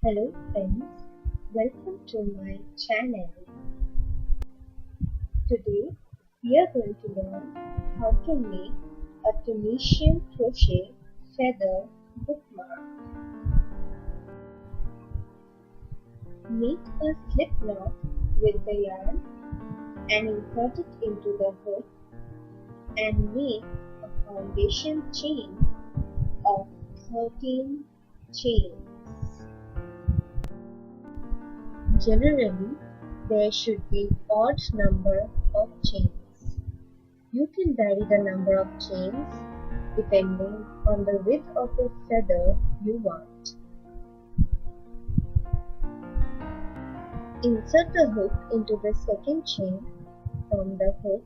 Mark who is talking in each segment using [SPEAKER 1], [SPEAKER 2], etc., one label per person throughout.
[SPEAKER 1] Hello friends, welcome to my channel. Today we are going to learn how to make a Tunisian crochet feather bookmark. Make a slip knot with the yarn and insert it into the hook and make a foundation chain of 13 chains. Generally, there should be odd number of chains. You can vary the number of chains depending on the width of the feather you want. Insert the hook into the second chain from the hook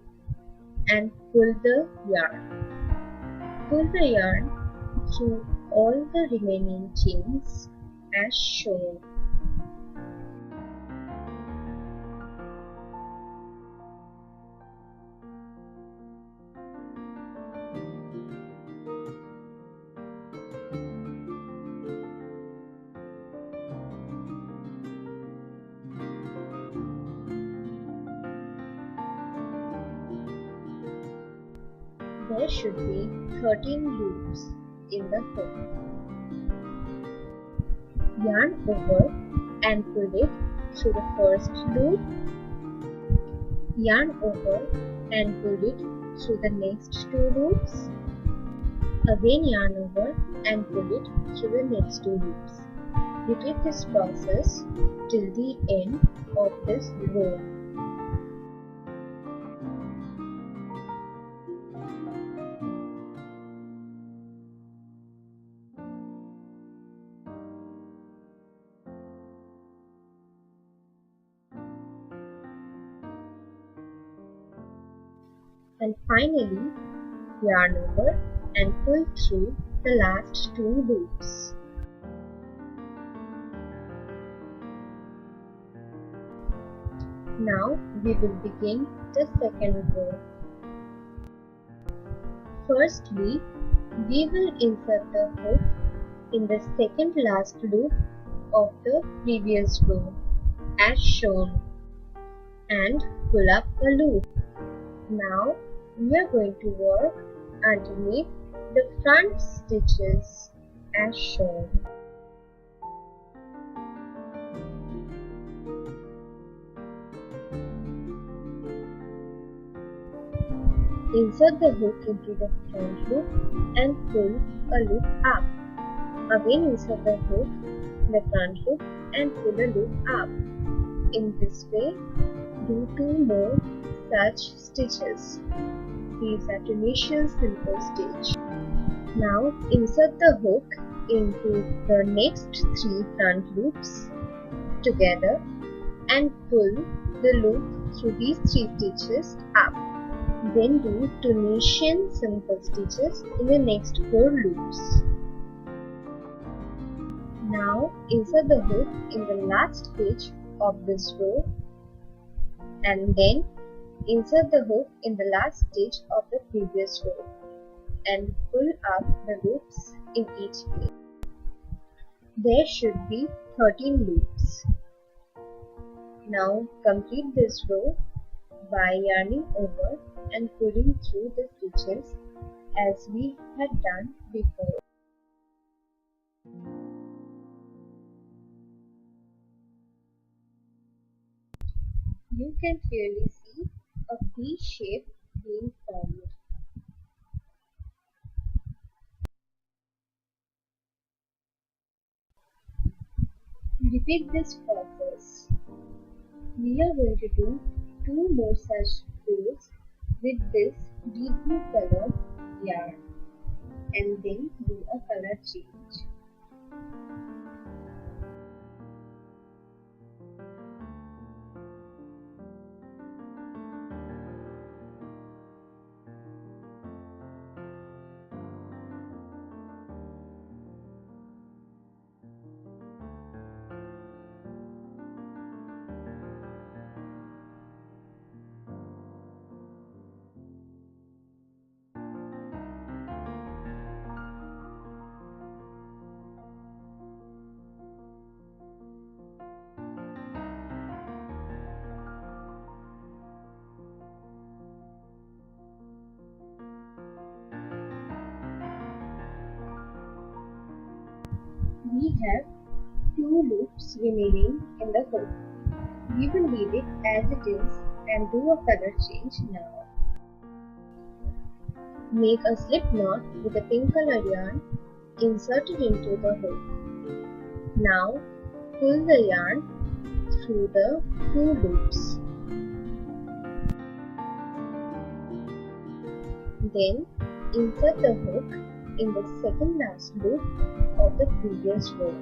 [SPEAKER 1] and pull the yarn. Pull the yarn through all the remaining chains as shown. There should be 13 loops in the hook. Yarn over and pull it through the first loop. Yarn over and pull it through the next 2 loops. Again yarn over and pull it through the next 2 loops. Repeat this process till the end of this row. And finally, yarn over and pull through the last 2 loops. Now we will begin the second row. Firstly, we will insert the hook in the second last loop of the previous row as shown and pull up a loop. Now we are going to work underneath the front stitches as shown. Insert the hook into the front loop and pull a loop up. Again insert the hook in the front loop and pull a loop up. In this way, do 2 more such stitches. These are Tunisian simple stitch. Now insert the hook into the next 3 front loops together and pull the loop through these 3 stitches up. Then do Tunisian simple stitches in the next 4 loops. Now insert the hook in the last stitch of this row and then insert the hook in the last stitch of the previous row and pull up the loops in each place. There should be 13 loops. Now complete this row by yarning over and pulling through the stitches as we had done before. You can clearly see a V shape being formed. Repeat this process. We are going to do 2 more such rows with this deep blue color yarn and then do a color change. we have 2 loops remaining in the hook. We will leave it as it is and do a color change now. Make a slip knot with a pink color yarn, insert it into the hook. Now pull the yarn through the 2 loops. Then insert the hook in the second last loop of the previous row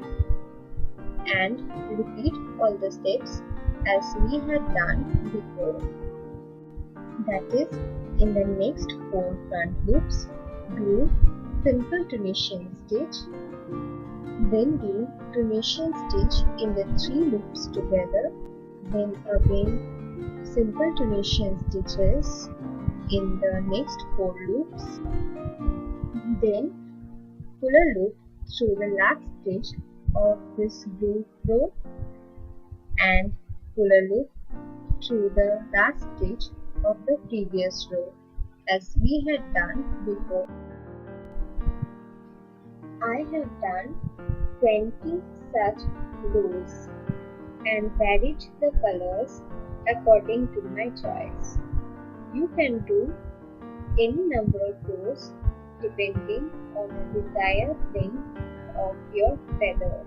[SPEAKER 1] and repeat all the steps as we had done before. That is, in the next 4 front loops, do simple Tunisian stitch, then do Tunisian stitch in the 3 loops together, then again simple Tunisian stitches in the next 4 loops, then pull a loop through the last stitch of this blue row and pull a loop through the last stitch of the previous row as we had done before. I have done 20 such rows and varied the colors according to my choice. You can do any number of rows depending on the desired length of your feather.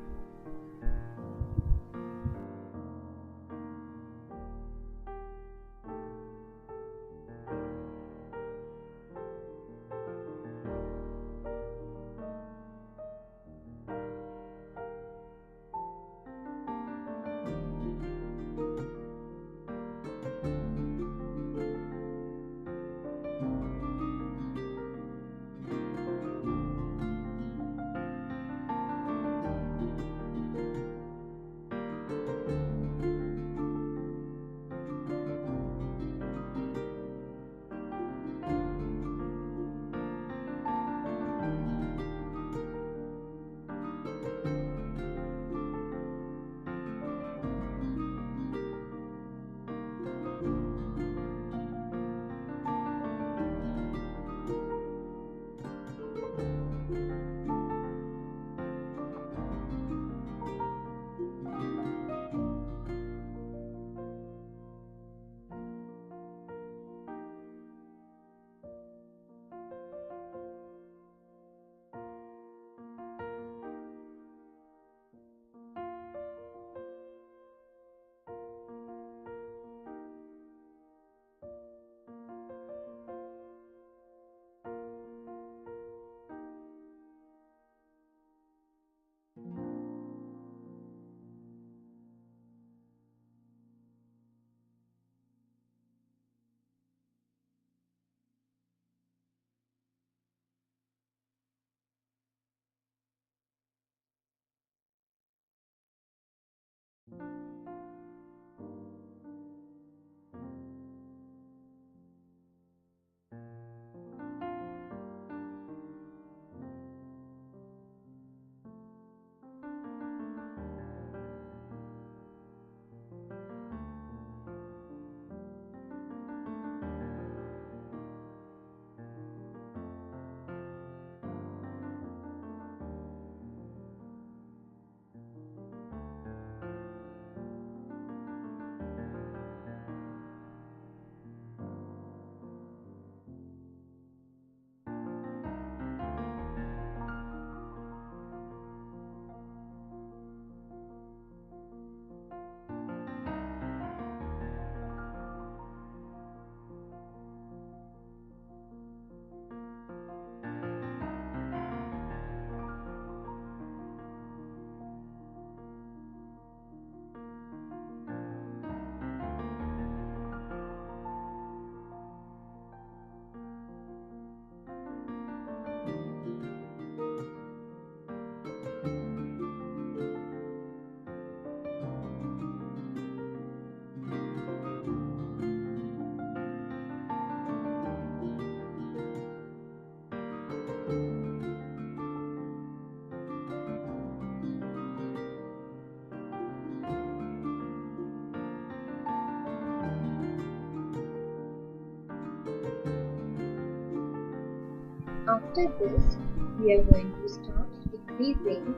[SPEAKER 1] After this, we are going to start decreasing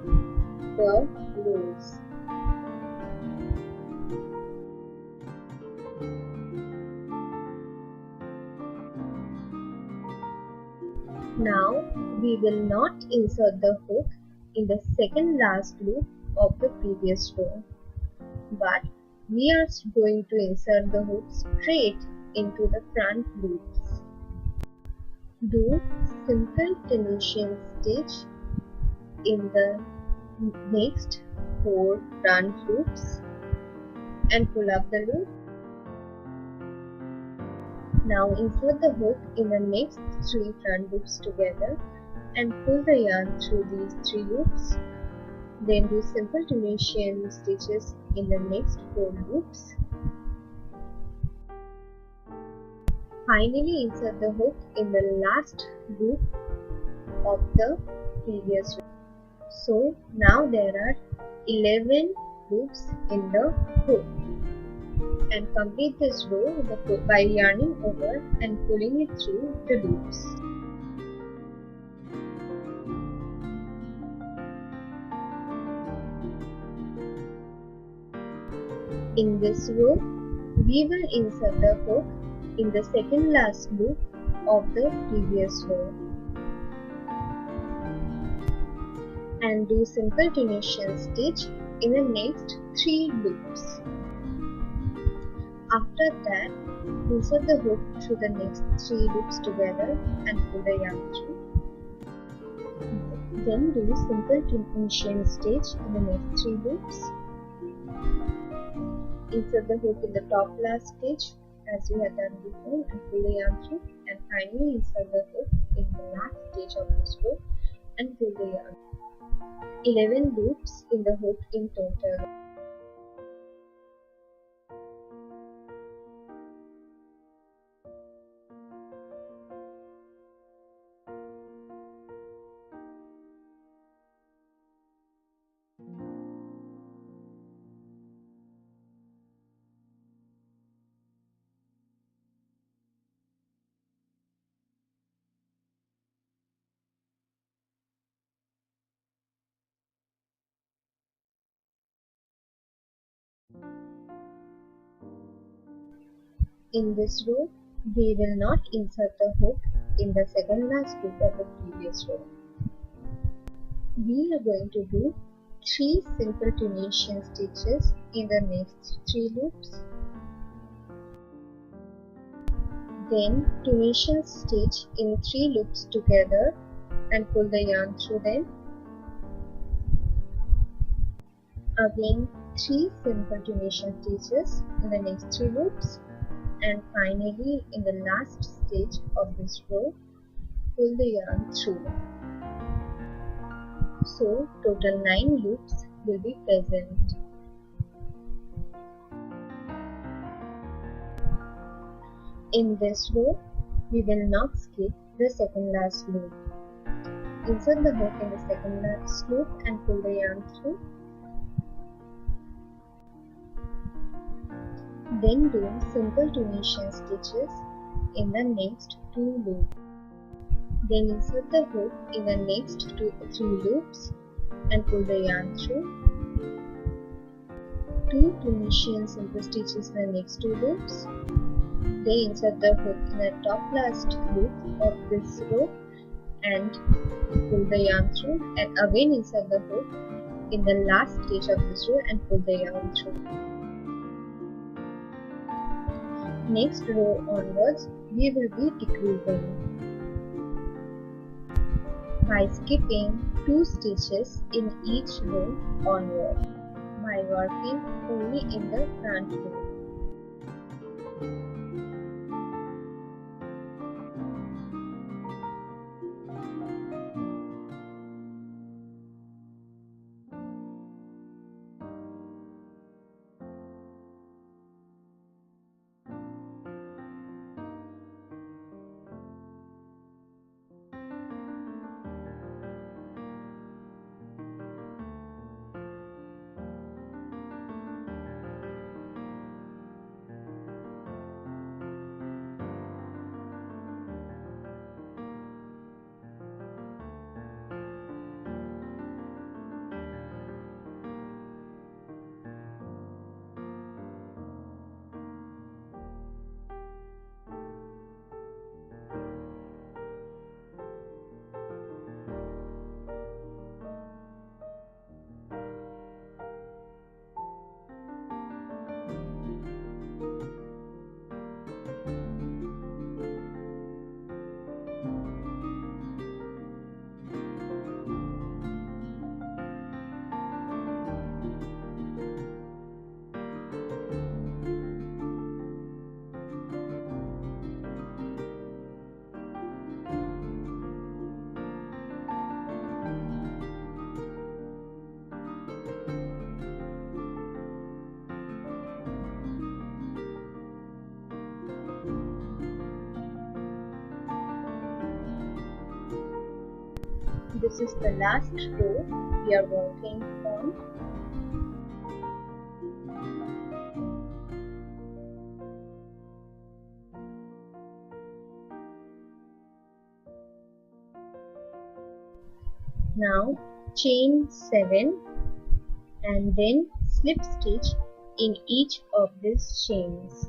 [SPEAKER 1] the rows. Now we will not insert the hook in the second last loop of the previous row, but we are going to insert the hook straight into the front loops. Do simple Tunisian stitch in the next 4 front loops and pull up the loop. Now insert the hook in the next 3 front loops together and pull the yarn through these 3 loops. Then do simple Tunisian stitches in the next 4 loops. Finally insert the hook in the last loop of the previous row. So now there are 11 loops in the hook. And complete this row by yarning over and pulling it through the loops. In this row, we will insert the hook in the second last loop of the previous row and do simple Tunisian stitch in the next 3 loops. After that, insert the hook through the next 3 loops together and pull the yarn through. Then do simple Tunisian stitch in the next 3 loops. Insert the hook in the top last stitch as we had done before and pull the yarn through, and finally insert the hook in the last stitch of this row and pull the yarn. 11 loops in the hook in total. In this row, we will not insert the hook in the second last loop of the previous row. We are going to do 3 simple Tunisian stitches in the next 3 loops. Then Tunisian stitch in 3 loops together and pull the yarn through them. Again 3 simple Tunisian stitches in the next 3 loops, and finally in the last stitch of this row pull the yarn through. So total 9 loops will be present. In this row, we will not skip the second last loop. Insert the hook in the second last loop and pull the yarn through. Then do simple Tunisian stitches in the next 2 loops. Then insert the hook in the next 3 loops and pull the yarn through. 2 Tunisian simple stitches in the next 2 loops. Then insert the hook in the top last loop of this row and pull the yarn through, and again insert the hook in the last stitch of this row and pull the yarn through. Next row onwards, we will be decreasing by skipping 2 stitches in each row onward by working only in the front row. This is the last row we are working on. Now chain 7 and then slip stitch in each of these chains.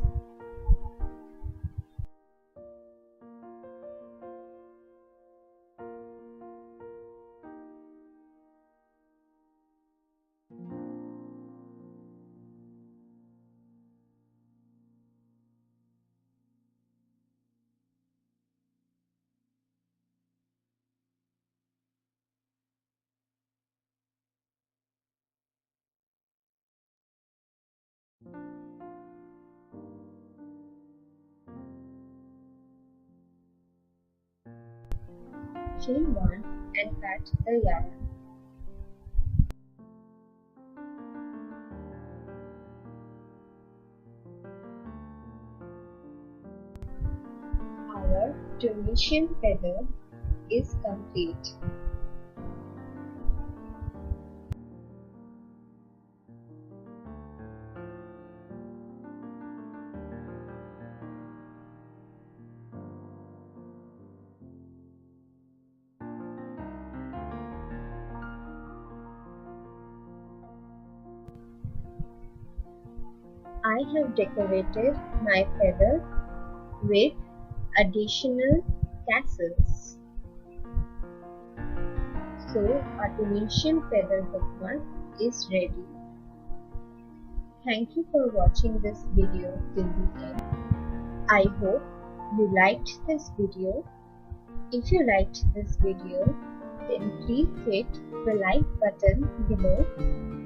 [SPEAKER 1] Chain 1 and cut the yarn. Our Tunisian feather is complete. I have decorated my feather with additional tassels. So our Tunisian feather bookmark is ready. Thank you for watching this video till the end. I hope you liked this video. If you liked this video, then please hit the like button below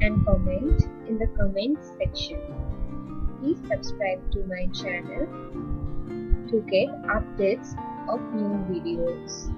[SPEAKER 1] and comment in the comment section. Please subscribe to my channel to get updates of new videos.